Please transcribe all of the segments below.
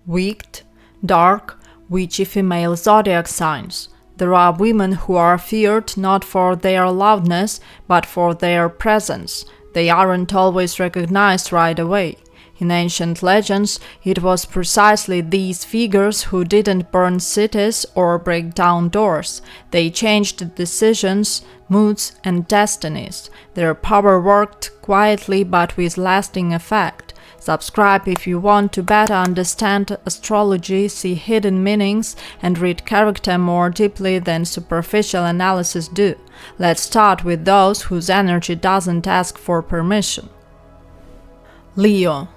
Wicked, dark, witchy female zodiac signs. There are women who are feared not for their loudness, but for their presence. They aren't always recognized right away. In ancient legends, it was precisely these figures who didn't burn cities or break down doors. They changed decisions, moods, and destinies. Their power worked quietly but with lasting effect. Subscribe if you want to better understand astrology, see hidden meanings, and read character more deeply than superficial analysis do. Let's start with those whose energy doesn't ask for permission. Leo.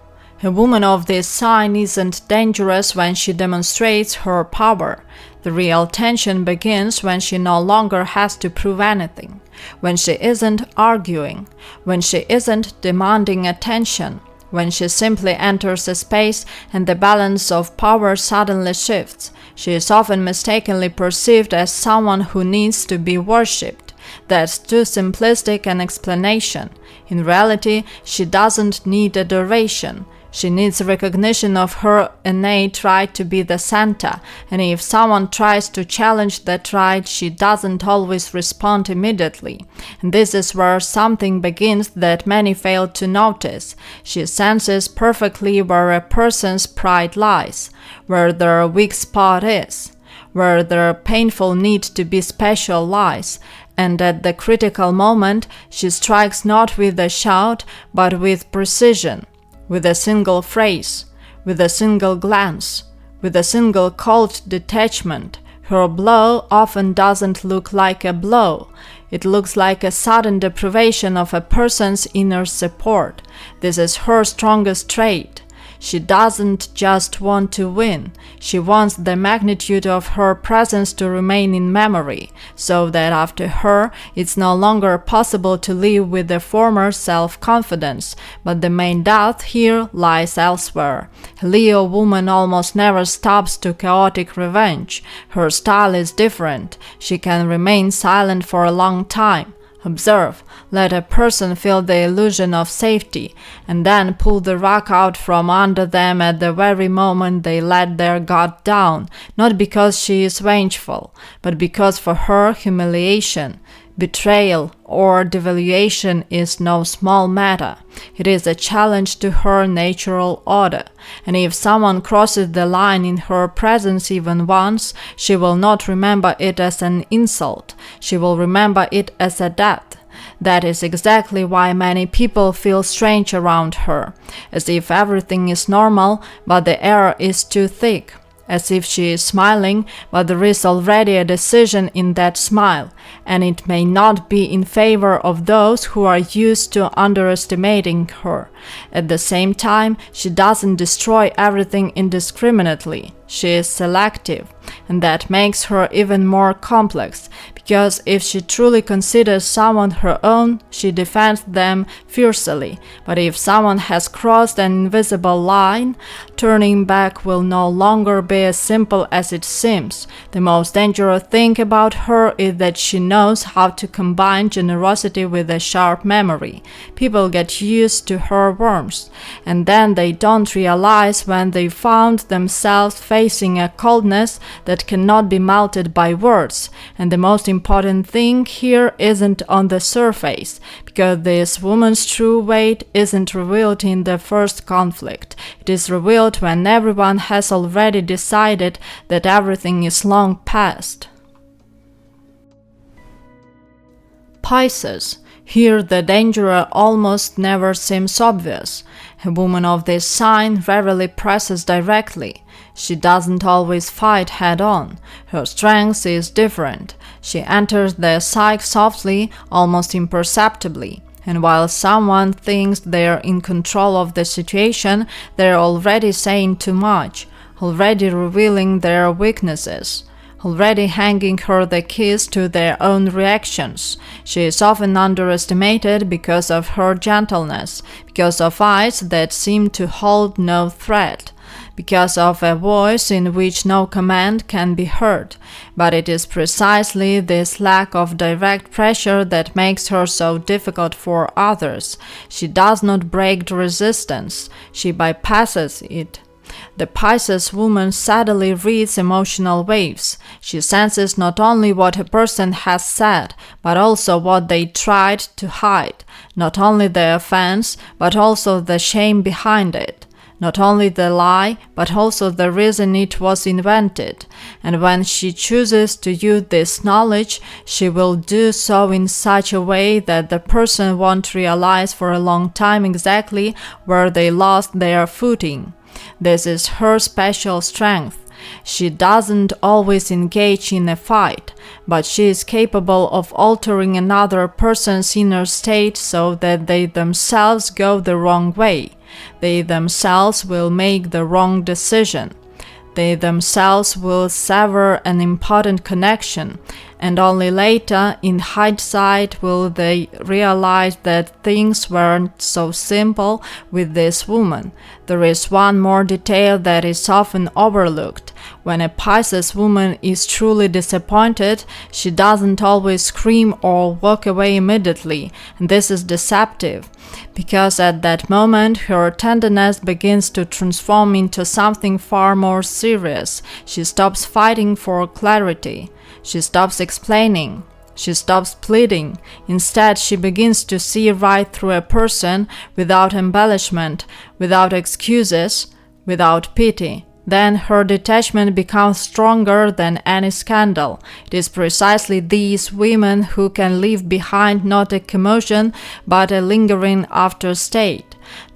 A woman of this sign isn't dangerous when she demonstrates her power. The real tension begins when she no longer has to prove anything, when she isn't arguing, when she isn't demanding attention, when she simply enters a space and the balance of power suddenly shifts. She is often mistakenly perceived as someone who needs to be worshipped. That's too simplistic an explanation. In reality, she doesn't need adoration. She needs recognition of her innate right to be the center, and if someone tries to challenge that right, she doesn't always respond immediately. And this is where something begins that many fail to notice. She senses perfectly where a person's pride lies, where their weak spot is, where their painful need to be special lies. And at the critical moment, she strikes not with a shout, but with precision. With a single phrase, with a single glance, with a single cold detachment. Her blow often doesn't look like a blow. It looks like a sudden deprivation of a person's inner support. This is her strongest trait. She doesn't just want to win. She wants the magnitude of her presence to remain in memory, so that after her, it's no longer possible to live with the former self-confidence. But the main doubt here lies elsewhere. A Leo woman almost never stops to chaotic revenge. Her style is different. She can remain silent for a long time. Observe, let a person feel the illusion of safety, and then pull the rug out from under them at the very moment they let their guard down, not because she is vengeful, but because for her humiliation, betrayal, or devaluation is no small matter. It is a challenge to her natural order, and if someone crosses the line in her presence even once, she will not remember it as an insult. She will remember it as a death. That is exactly why many people feel strange around her, as if everything is normal, but the air is too thick. As if she is smiling, but there is already a decision in that smile, and it may not be in favor of those who are used to underestimating her. At the same time, she doesn't destroy everything indiscriminately. She is selective, and that makes her even more complex, because if she truly considers someone her own, she defends them fiercely. But if someone has crossed an invisible line, turning back will no longer be as simple as it seems. The most dangerous thing about her is that she knows how to combine generosity with a sharp memory. People get used to her warmth, and then they don't realize when they found themselves facing a coldness that cannot be melted by words. And the most important thing here isn't on the surface, because this woman's true weight isn't revealed in the first conflict. It is revealed when everyone has already decided that everything is long past. Pisces. Here the danger almost never seems obvious. A woman of this sign rarely presses directly. She doesn't always fight head-on. Her strength is different. She enters the psyche softly, almost imperceptibly. And while someone thinks they're in control of the situation, they're already saying too much, already revealing their weaknesses, already handing her the keys to their own reactions. She is often underestimated because of her gentleness, because of eyes that seem to hold no threat, because of a voice in which no command can be heard. But it is precisely this lack of direct pressure that makes her so difficult for others. She does not break the resistance, she bypasses it. The Pisces woman subtly reads emotional waves. She senses not only what a person has said, but also what they tried to hide, not only the offense, but also the shame behind it. Not only the lie, but also the reason it was invented. And when she chooses to use this knowledge, she will do so in such a way that the person won't realize for a long time exactly where they lost their footing. This is her special strength. She doesn't always engage in a fight, but she is capable of altering another person's inner state so that they themselves go the wrong way. They themselves will make the wrong decision. They themselves will sever an important connection, and only later, in hindsight, will they realize that things weren't so simple with this woman. There is one more detail that is often overlooked. When a Pisces woman is truly disappointed, she doesn't always scream or walk away immediately, and this is deceptive, because at that moment her tenderness begins to transform into something far more serious. She stops fighting for clarity. She stops explaining. She stops pleading. Instead, she begins to see right through a person without embellishment, without excuses, without pity. Then her detachment becomes stronger than any scandal. It is precisely these women who can leave behind not a commotion, but a lingering afterstate.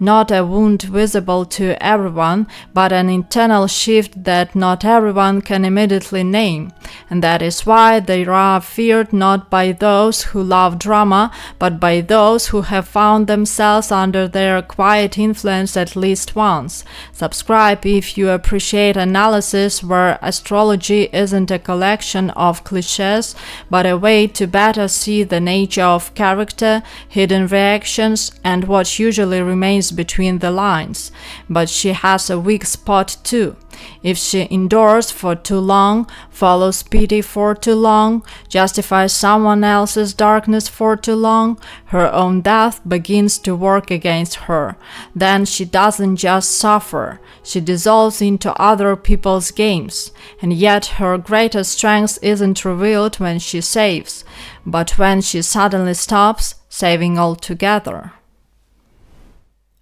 Not a wound visible to everyone, but an internal shift that not everyone can immediately name. And that is why they are feared not by those who love drama, but by those who have found themselves under their quiet influence at least once. Subscribe if you appreciate analysis where astrology isn't a collection of cliches, but a way to better see the nature of character, hidden reactions, and what usually remains between the lines. But she has a weak spot too. If she endures for too long, follows pity for too long, justifies someone else's darkness for too long, her own death begins to work against her. Then she doesn't just suffer, she dissolves into other people's games. And yet her greatest strength isn't revealed when she saves, but when she suddenly stops saving altogether.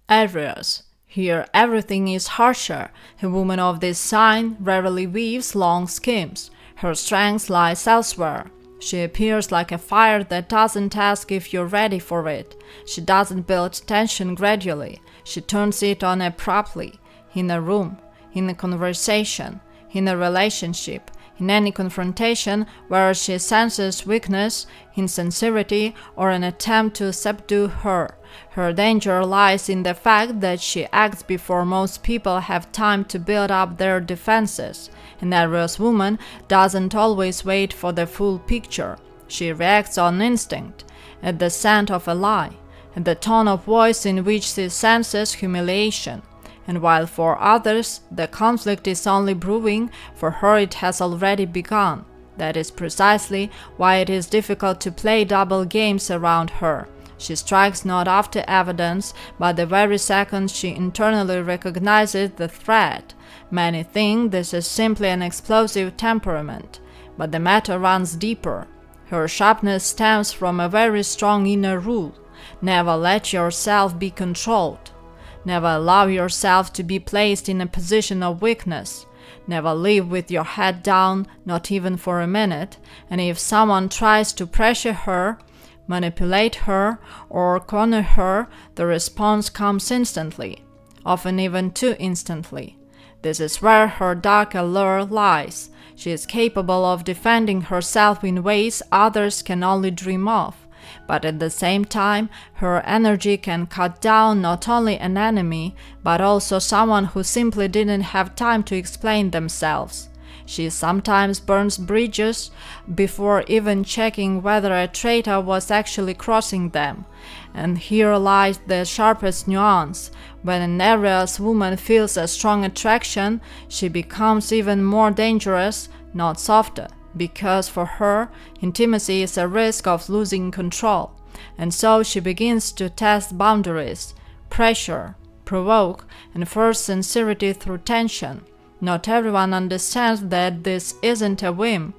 Aries. Here everything is harsher. A woman of this sign rarely weaves long schemes. Her strength lies elsewhere. She appears like a fire that doesn't ask if you're ready for it. She doesn't build tension gradually. She turns it on abruptly. In a room, in a conversation, in a relationship, in any confrontation where she senses weakness, insincerity, or an attempt to subdue her. Her danger lies in the fact that she acts before most people have time to build up their defenses. An Aries woman doesn't always wait for the full picture. She reacts on instinct, at the scent of a lie, at the tone of voice in which she senses humiliation. And while for others the conflict is only brewing, for her it has already begun. That is precisely why it is difficult to play double games around her. She strikes not after evidence, but the very second she internally recognizes the threat. Many think this is simply an explosive temperament, but the matter runs deeper. Her sharpness stems from a very strong inner rule. Never let yourself be controlled. Never allow yourself to be placed in a position of weakness. Never live with your head down, not even for a minute, and if someone tries to pressure her, manipulate her, or corner her, the response comes instantly, often even too instantly. This is where her dark allure lies. She is capable of defending herself in ways others can only dream of. But at the same time, her energy can cut down not only an enemy, but also someone who simply didn't have time to explain themselves. She sometimes burns bridges before even checking whether a traitor was actually crossing them. And here lies the sharpest nuance. When an Aries woman feels a strong attraction, she becomes even more dangerous, not softer, because for her, intimacy is a risk of losing control. And so she begins to test boundaries, pressure, provoke, and force sincerity through tension. Not everyone understands that this isn't a whim.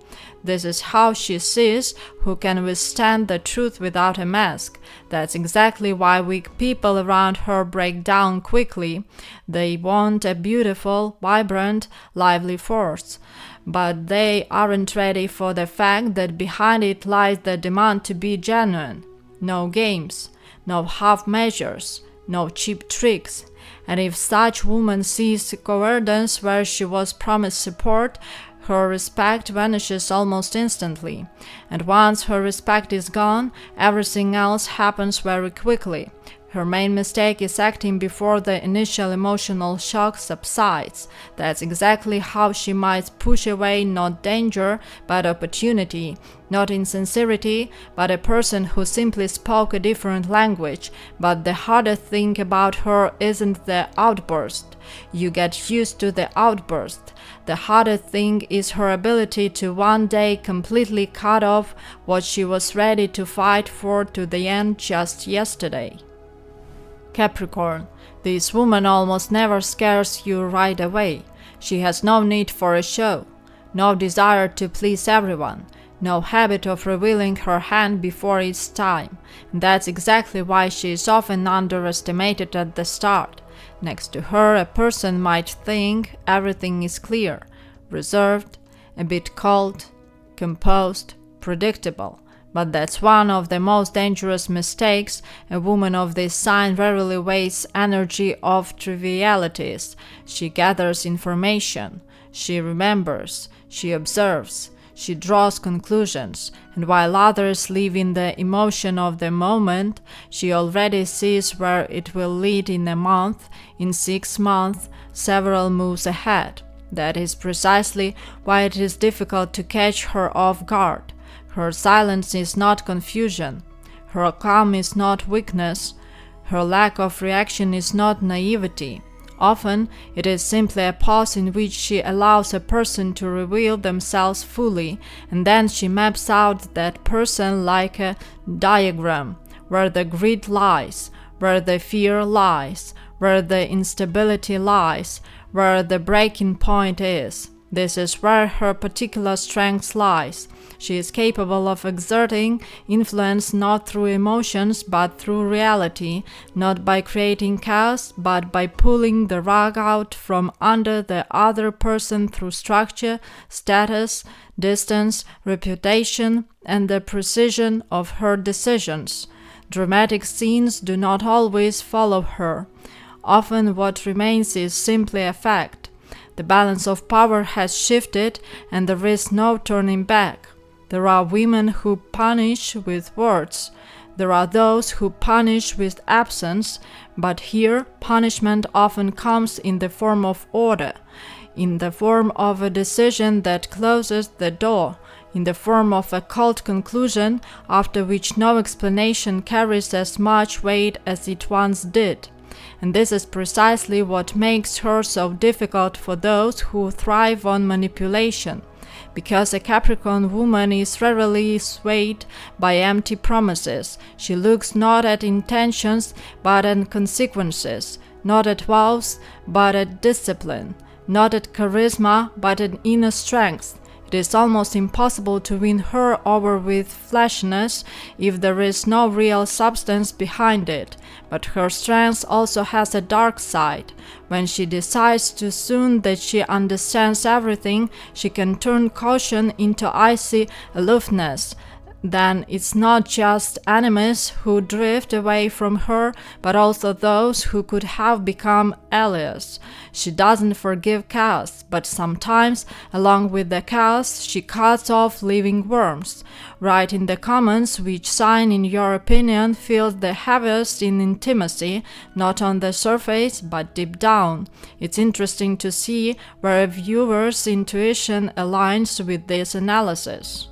This is how she sees who can withstand the truth without a mask. That's exactly why weak people around her break down quickly. They want a beautiful, vibrant, lively force. But they aren't ready for the fact that behind it lies the demand to be genuine. No games, no half measures, no cheap tricks. And if such woman sees cowardice where she was promised support, her respect vanishes almost instantly. And once her respect is gone, everything else happens very quickly. Her main mistake is acting before the initial emotional shock subsides. That's exactly how she might push away not danger, but opportunity, not insincerity, but a person who simply spoke a different language. But the hardest thing about her isn't the outburst. You get used to the outburst. The hardest thing is her ability to one day completely cut off what she was ready to fight for to the end just yesterday. Capricorn. This woman almost never scares you right away. She has no need for a show, no desire to please everyone, no habit of revealing her hand before it's time. And that's exactly why she is often underestimated at the start. Next to her, a person might think everything is clear, reserved, a bit cold, composed, predictable. But that's one of the most dangerous mistakes. A woman of this sign rarely wastes energy of trivialities. She gathers information, she remembers, she observes, she draws conclusions, and while others live in the emotion of the moment, she already sees where it will lead in a month, in 6 months, several moves ahead. That is precisely why it is difficult to catch her off guard. Her silence is not confusion. Her calm is not weakness. Her lack of reaction is not naivety. Often, it is simply a pause in which she allows a person to reveal themselves fully, and then she maps out that person like a diagram, where the greed lies, where the fear lies, where the instability lies, where the breaking point is. This is where her particular strength lies. She is capable of exerting influence not through emotions but through reality, not by creating chaos but by pulling the rug out from under the other person through structure, status, distance, reputation, and the precision of her decisions. Dramatic scenes do not always follow her. Often what remains is simply a fact. The balance of power has shifted and there is no turning back. There are women who punish with words. There are those who punish with absence, but here punishment often comes in the form of order, in the form of a decision that closes the door, in the form of a cold conclusion after which no explanation carries as much weight as it once did. And this is precisely what makes her so difficult for those who thrive on manipulation. Because a Capricorn woman is rarely swayed by empty promises. She looks not at intentions but at consequences, not at vows but at discipline, not at charisma but at inner strength. It is almost impossible to win her over with flashiness if there is no real substance behind it. But her strength also has a dark side. When she decides too soon that she understands everything, she can turn caution into icy aloofness. Then it's not just enemies who drift away from her, but also those who could have become allies. She doesn't forgive chaos, but sometimes, along with the chaos, she cuts off living worms. Write in the comments which sign, in your opinion, feels the heaviest in intimacy, not on the surface, but deep down. It's interesting to see where a viewer's intuition aligns with this analysis.